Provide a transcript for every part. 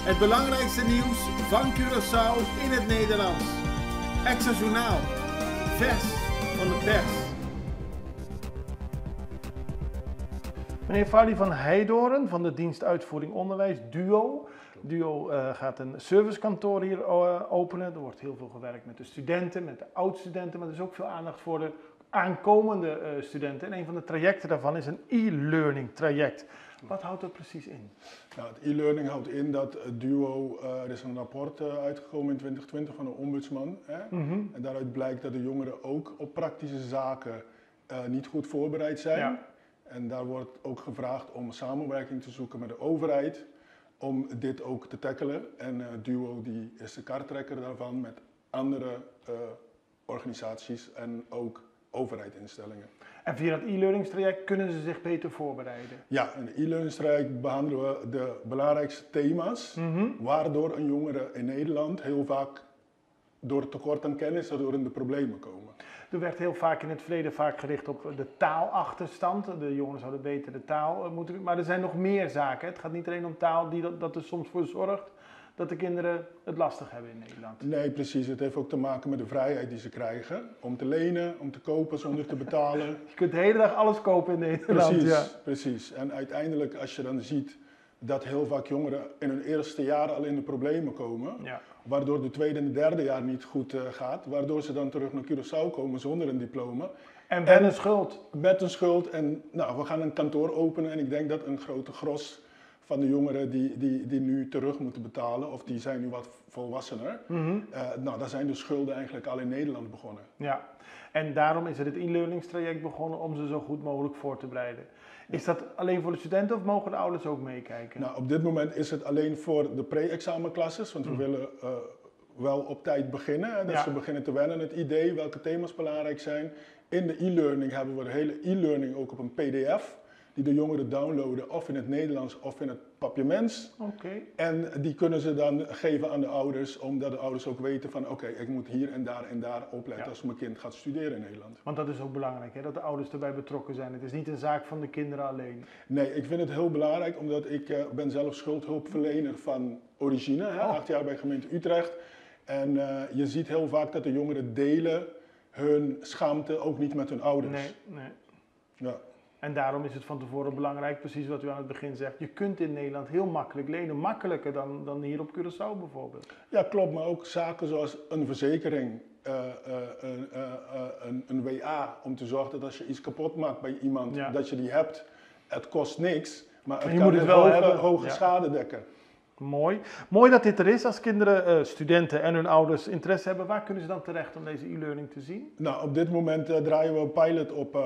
Het belangrijkste nieuws van Curaçao in het Nederlands. Extra Journaal. Vers van de pers. Meneer Fali van Heidoren van de dienst Uitvoering Onderwijs, DUO. DUO gaat een servicekantoor hier openen. Er wordt heel veel gewerkt met de studenten, met de oud-studenten, maar er is ook veel aandacht voor de aankomende studenten. En een van de trajecten daarvan is een e-learning traject. Wat houdt dat precies in? Nou, het e-learning houdt in dat DUO, er is een rapport uitgekomen in 2020 van de ombudsman. Hè? En daaruit blijkt dat de jongeren ook op praktische zaken niet goed voorbereid zijn. Ja. En daar wordt ook gevraagd om samenwerking te zoeken met de overheid om dit ook te tackelen. En DUO die is de kartrekker daarvan met andere organisaties en ook overheidsinstellingen. En via dat e-learningstraject kunnen ze zich beter voorbereiden? Ja, in het e-learningstraject behandelen we de belangrijkste thema's, waardoor een jongere in Nederland heel vaak door tekort aan kennis daardoor in de problemen komen. Er werd heel vaak in het verleden gericht op de taalachterstand. De jongeren zouden beter de taal moeten. Maar er zijn nog meer zaken. Het gaat niet alleen om taal dat er soms voor zorgt dat de kinderen het lastig hebben in Nederland. Nee, precies. Het heeft ook te maken met de vrijheid die ze krijgen. Om te lenen, om te kopen zonder te betalen. Je kunt de hele dag alles kopen in Nederland. Precies, ja. Precies. En uiteindelijk als je dan ziet dat heel vaak jongeren in hun eerste jaar al in de problemen komen. Ja. Waardoor de tweede en derde jaar niet goed gaat. Waardoor ze dan terug naar Curaçao komen zonder een diploma. En met een schuld. Met een schuld. En nou, we gaan een kantoor openen en ik denk dat een grote gros van de jongeren die nu terug moeten betalen, of die zijn nu wat volwassener, nou, daar zijn de schulden eigenlijk al in Nederland begonnen. Ja, en daarom is er het e-learningstraject begonnen om ze zo goed mogelijk voor te bereiden. Is dat alleen voor de studenten of mogen de ouders ook meekijken? Nou, op dit moment is het alleen voor de pre-examenklasses, want we willen wel op tijd beginnen. Hè, dat ze beginnen te wennen het idee, welke thema's belangrijk zijn. In de e-learning hebben we de hele e-learning ook op een pdf. Die de jongeren downloaden of in het Nederlands of in het papiaments. En die kunnen ze dan geven aan de ouders, omdat de ouders ook weten van oké, ik moet hier en daar opletten als mijn kind gaat studeren in Nederland. Want dat is ook belangrijk, hè? Dat de ouders erbij betrokken zijn. Het is niet een zaak van de kinderen alleen. Nee, ik vind het heel belangrijk, omdat ik ben zelf schuldhulpverlener van origine, hè, 8 jaar bij gemeente Utrecht. En je ziet heel vaak dat de jongeren delen hun schaamte ook niet met hun ouders. Nee. Ja. En daarom is het van tevoren belangrijk, precies wat u aan het begin zegt. Je kunt in Nederland heel makkelijk lenen, makkelijker dan hier op Curaçao bijvoorbeeld. Ja, klopt, maar ook zaken zoals een verzekering, een WA, om te zorgen dat als je iets kapot maakt bij iemand, dat je die hebt. Het kost niks, maar het kan een hoge schade dekken. Mooi. Mooi dat dit er is. Als kinderen, studenten en hun ouders interesse hebben, waar kunnen ze dan terecht om deze e-learning te zien? Nou, op dit moment draaien we een pilot op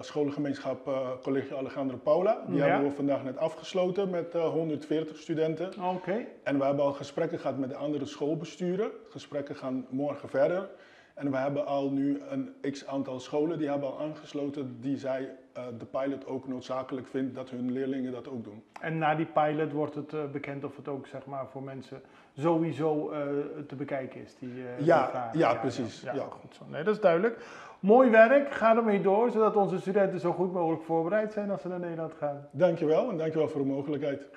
scholengemeenschap Collegio Alejandro Paula. Die hebben we vandaag net afgesloten met 140 studenten. En we hebben al gesprekken gehad met de andere schoolbesturen. Gesprekken gaan morgen verder. En we hebben al nu een x-aantal scholen die hebben al aangesloten die zij de pilot ook noodzakelijk vindt dat hun leerlingen dat ook doen. En na die pilot wordt het bekend of het ook zeg maar, voor mensen sowieso te bekijken is? Die Precies. Ja. Goed zo. Nee, dat is duidelijk. Mooi werk, ga ermee door zodat onze studenten zo goed mogelijk voorbereid zijn als ze naar Nederland gaan. Dankjewel en dankjewel voor de mogelijkheid.